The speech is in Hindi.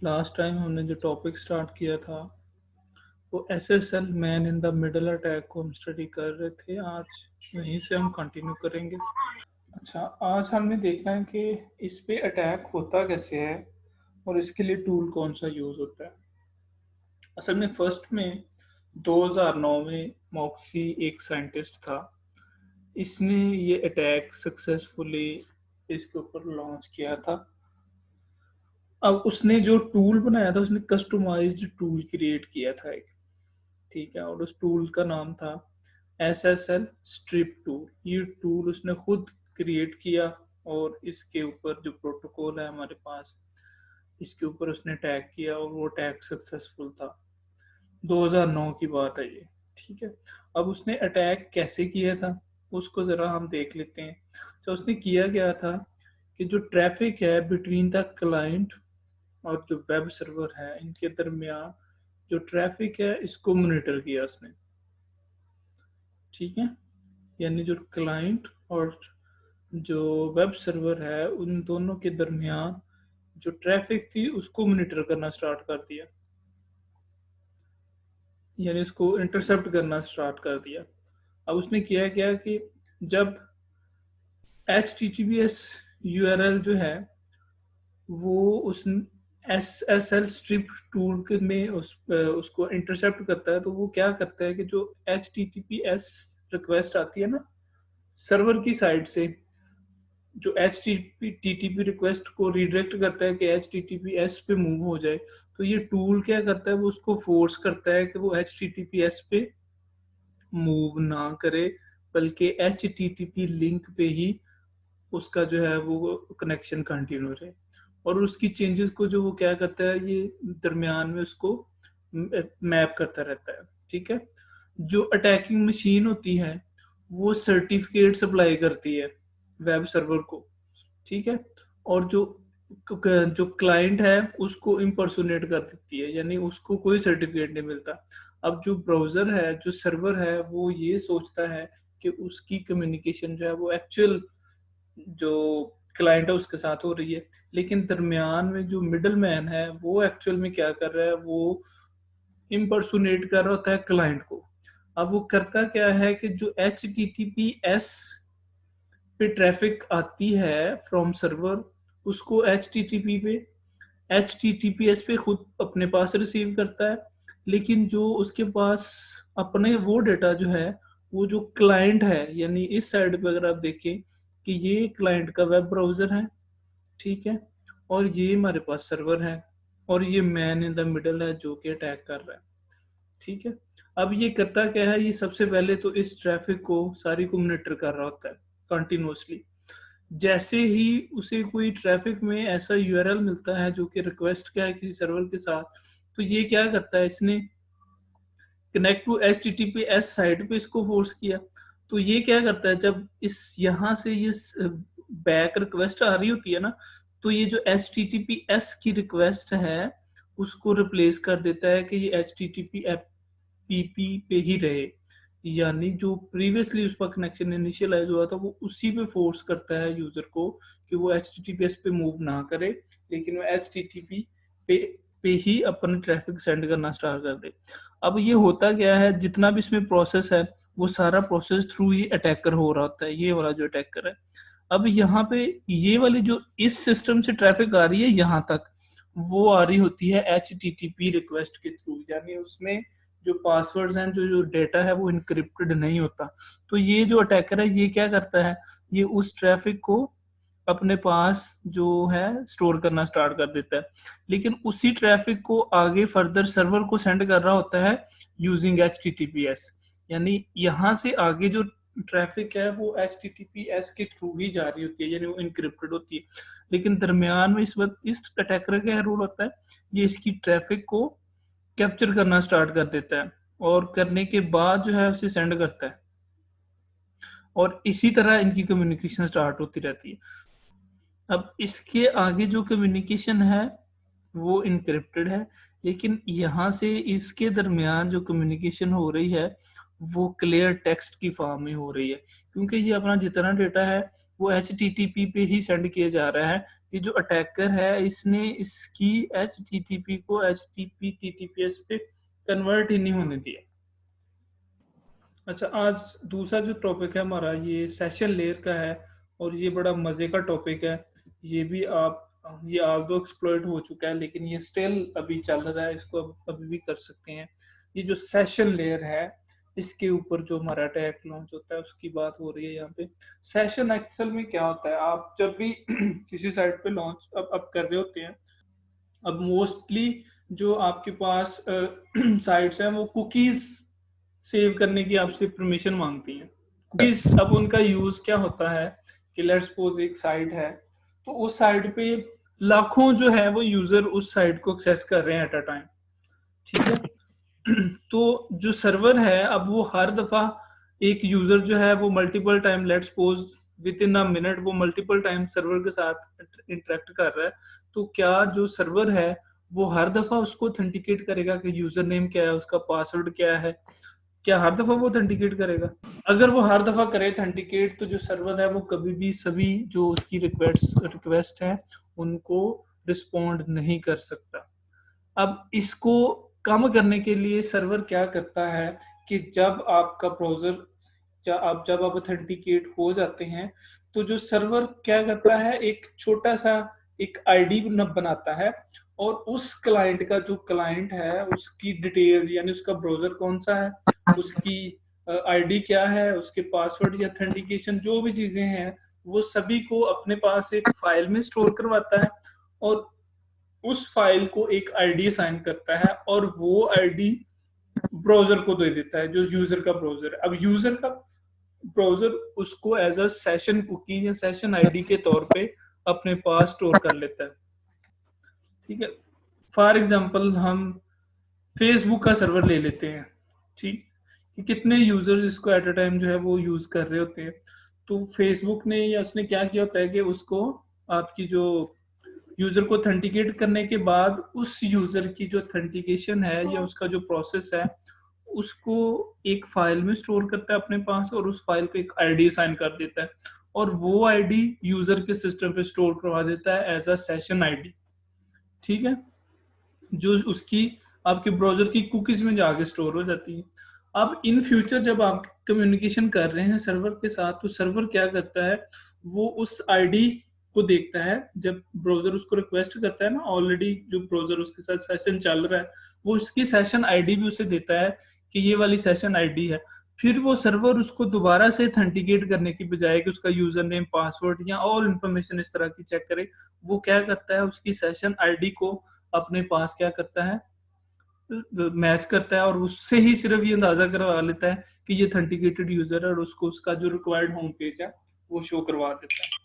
लास्ट टाइम हमने जो टॉपिक स्टार्ट किया था वो SSL man in the middle attack को हम स्टडी कर रहे थे। आज वहीं से हम कंटिन्यू करेंगे। अच्छा, आज हमने देखना है कि इस पे अटैक होता कैसे है और इसके लिए टूल कौन सा यूज़ होता है। असल में फर्स्ट में 2009 में मॉक्सी एक साइंटिस्ट था। इसने ये अटैक सक्सेसफुली इसके ऊपर लॉन्च किया था। अब उसने जो टूल बनाया था उसने कस्टमाइज्ड टूल क्रिएट किया था एक, ठीक है, और उस टूल का नाम था SSL स्ट्रिप टूल। ये टूल उसने खुद क्रिएट किया और इसके ऊपर जो प्रोटोकॉल है हमारे पास, इसके ऊपर उसने टैग किया और वो टैग सक्सेसफुल था। 2009 की बात है ये, ठीक है। अब उसने अटैक कैसे किया था उसको ज़रा हम देख लेते हैं। तो उसने किया क्या था कि जो ट्रैफिक है बिटवीन द क्लाइंट और जो वेब सर्वर है इनके दरमियान जो ट्रैफिक है इसको मॉनिटर किया उसने, ठीक है। यानी जो क्लाइंट और जो वेब सर्वर है उन दोनों के दरमियान जो ट्रैफिक थी उसको मॉनिटर करना स्टार्ट कर दिया, यानी उसको इंटरसेप्ट करना स्टार्ट कर दिया। अब उसने किया क्या कि जब HTTPS URL जो है वो उस SSL स्ट्रिप टूल के में उसको इंटरसेप्ट करता है, तो वो क्या करता है कि जो HTTPS रिक्वेस्ट आती है ना सर्वर की साइड से, जो HTTP रिक्वेस्ट को रिडायरेक्ट करता है कि HTTPS पे मूव हो जाए, तो ये टूल क्या करता है वो उसको फोर्स करता है कि वो HTTPS पे मूव ना करे, बल्कि HTTP लिंक पे ही उसका जो है वो कनेक्शन कंटिन्यू रहे। और उसकी चेंजेस को जो वो क्या करता है ये दरमियान में उसको मैप करता रहता है, ठीक है। जो अटैकिंग मशीन होती है वो सर्टिफिकेट सप्लाई करती है वेब सर्वर को, ठीक है। और जो जो क्लाइंट है उसको इम्पर्सोनेट कर देती है, यानी उसको कोई सर्टिफिकेट नहीं मिलता। अब जो ब्राउज़र है जो सर्वर है वो ये सोचता है कि उसकी कम्युनिकेशन जो है वो एक्चुअल जो क्लाइंट है उसके साथ हो रही है, लेकिन दरमियान में जो मिडल मैन है वो एक्चुअल में क्या कर रहा है, वो इम्पर्सोनेट कर रहा होता है क्लाइंट को। अब वो करता क्या है कि जो HTTPS पे ट्रैफिक आती है फ्रॉम सर्वर उसको HTTPS पे खुद अपने पास रिसीव करता है, लेकिन जो उसके पास अपने वो डेटा जो है वो जो क्लाइंट है, यानी इस साइड पे अगर आप देखें कि ये क्लाइंट का वेब ब्राउज़र है, ठीक है, और ये हमारे पास सर्वर है और ये मैन इन द मिडल है जो कि अटैक कर रहा है, ठीक है। अब ये करता क्या है, ये सबसे पहले तो इस ट्रैफिक को सारी को मॉनिटर कर रहा होता है कंटिन्यूअसली। जैसे ही उसे कोई ट्रैफिक में ऐसा यूआरएल मिलता है जो कि रिक्वेस्ट क्या है किसी सर्वर के साथ, तो ये क्या करता है, इसने कनेक्ट टू HTTPS साइट पे इसको फोर्स किया। तो ये क्या करता है, जब इस यहाँ से ये बैक रिक्वेस्ट आ रही होती है ना, तो ये जो HTTPS की रिक्वेस्ट है उसको रिप्लेस कर देता है कि ये HTTP पे ही रहे, यानी जो प्रीवियसली उस पर कनेक्शन इनिशियलाइज हुआ था वो उसी पे फोर्स करता है यूजर को कि वो HTTPS पे मूव ना करे, लेकिन वो HTTP पे पे ही अपने ट्रैफिक सेंड करना स्टार्ट कर दे। अब ये होता क्या है, जितना भी इसमें प्रोसेस है वो सारा प्रोसेस थ्रू ही अटैकर हो रहा होता है, ये वाला जो अटैकर है। अब यहाँ पे ये वाली जो इस सिस्टम से ट्रैफिक आ रही है यहाँ तक, वो आ रही होती है HTTP रिक्वेस्ट के थ्रू, यानी उसमें जो पासवर्ड्स हैं जो जो डेटा है वो इनक्रिप्टेड नहीं होता। तो ये जो अटैकर है ये क्या करता है, ये उस ट्रैफिक को अपने पास जो है स्टोर करना स्टार्ट कर देता है, लेकिन उसी ट्रैफिक को आगे फर्दर सर्वर को सेंड कर रहा होता है यूजिंग HTTPS। यानी यहाँ से आगे जो ट्रैफिक है वो HTTPS के थ्रू ही जा रही होती है, यानी वो इनक्रिप्टेड होती है। लेकिन दरमियान में इस वक्त इस अटैकर का क्या रोल होता है, ये इसकी ट्रैफिक को कैप्चर करना स्टार्ट कर देता है और करने के बाद जो है उसे सेंड करता है, और इसी तरह इनकी कम्युनिकेशन स्टार्ट होती रहती है। अब इसके आगे जो कम्युनिकेशन है वो इनक्रिप्टेड है, लेकिन यहाँ से इसके दरमियान जो कम्युनिकेशन हो रही है वो क्लियर टेक्स्ट की फॉर्म में हो रही है, क्योंकि ये अपना जितना डेटा है वो HTTP पे ही सेंड किया जा रहा है। ये जो अटैकर है इसने इसकी HTTP को HTTP TTPS पे कन्वर्ट ही नहीं होने दिया। अच्छा, आज दूसरा जो टॉपिक है हमारा ये सेशन लेयर का है और ये बड़ा मज़े का टॉपिक है। ये भी आप ये आल्दो एक्सप्लॉइट हो चुका है लेकिन ये स्टिल अभी चल रहा है, इसको अभी भी कर सकते हैं। ये जो सेशन लेयर है इसके ऊपर जो हमारा अटैक लॉन्च होता है उसकी बात हो रही है यहाँ पे। सेशन एक्चुअल में क्या होता है, आप जब भी किसी साइट पे लॉन्च अब कर रहे होते हैं, अब मोस्टली जो आपके पास साइट्स हैं वो कुकीज सेव करने की आपसे परमिशन मांगती हैं। कुकीज, अब उनका यूज क्या होता है कि लेट्स सपोज एक साइट है तो उस साइट पे लाखों जो है वो यूजर उस साइट को एक्सेस कर रहे हैं एट अ टाइम, ठीक है। तो जो सर्वर है अब वो हर दफा एक यूजर जो है वो multiple time, let's suppose with in a minute वो मल्टीपल टाइम सर्वर के साथ इंटरेक्ट कर रहा है, तो क्या जो सर्वर है वो हर दफा उसको ऑथेंटिकेट करेगा कि यूजर नेम क्या है, उसका पासवर्ड क्या है? क्या हर दफा वो ऑथेंटिकेट करेगा? अगर वो हर दफा करे ऑथेंटिकेट तो जो सर्वर है वो कभी भी सभी जो उसकी रिक्वेस्ट है उनको रिस्पॉन्ड नहीं कर सकता। अब इसको कम करने के लिए सर्वर क्या करता है कि जब आपका ब्राउजर जब आप ऑथेंटिकेट हो जाते हैं तो जो सर्वर क्या करता है एक छोटा सा एक आईडी बनाता है और उस क्लाइंट का जो क्लाइंट है उसकी डिटेल्स यानी उसका ब्राउजर कौन सा है, उसकी आईडी क्या है, उसके पासवर्ड या ऑथेंटिकेशन जो भी चीजें हैं वो सभी को अपने पास एक फाइल में स्टोर करवाता है और उस फाइल को एक आईडी असाइन करता है और वो आईडी ब्राउजर को दे देता है जो यूजर का ब्राउजर है। अब यूजर का ब्राउजर उसको एज अ सेशन कुकी या सेशन आईडी के तौर पे अपने पास स्टोर कर लेता है, ठीक है। फॉर एग्जांपल हम फेसबुक का सर्वर ले लेते हैं, ठीक, कि कितने यूजर्स इसको एट अ टाइम जो है वो यूज कर रहे होते हैं। तो फेसबुक ने या उसने क्या किया होता है कि उसको आपकी जो यूजर को ऑथेंटिकेट करने के बाद उस यूजर की जो ऑथेंटिकेशन है या उसका जो प्रोसेस है उसको एक फाइल में स्टोर करता है अपने पास और उस फाइल को एक आईडी असाइन कर देता है और वो आईडी यूजर के सिस्टम पे स्टोर करवा देता है एज अ सेशन आईडी, ठीक है, जो उसकी आपके ब्राउजर की कुकीज में जाके स्टोर हो जाती है। अब इन फ्यूचर जब आप कम्युनिकेशन कर रहे हैं सर्वर के साथ तो सर्वर क्या करता है वो उस आईडी को देखता है, जब ब्राउजर उसको रिक्वेस्ट करता है ना, ऑलरेडी जो ब्राउजर उसके साथ सेशन चल रहा है वो उसकी सेशन आईडी भी उसे देता है कि ये वाली सेशन आईडी है। फिर वो सर्वर उसको दोबारा से ऑथेंटिकेट करने की बजाय कि उसका यूजर नेम पासवर्ड या और इन्फॉर्मेशन इस तरह की चेक करे, वो क्या करता है उसकी सेशन आईडी को अपने पास क्या करता है मैच करता है और उससे ही सिर्फ ये अंदाजा करवा लेता है कि ये ऑथेंटिकेटेड यूजर है और उसको उसका जो रिक्वायर्ड होम पेज है वो शो करवा देता है।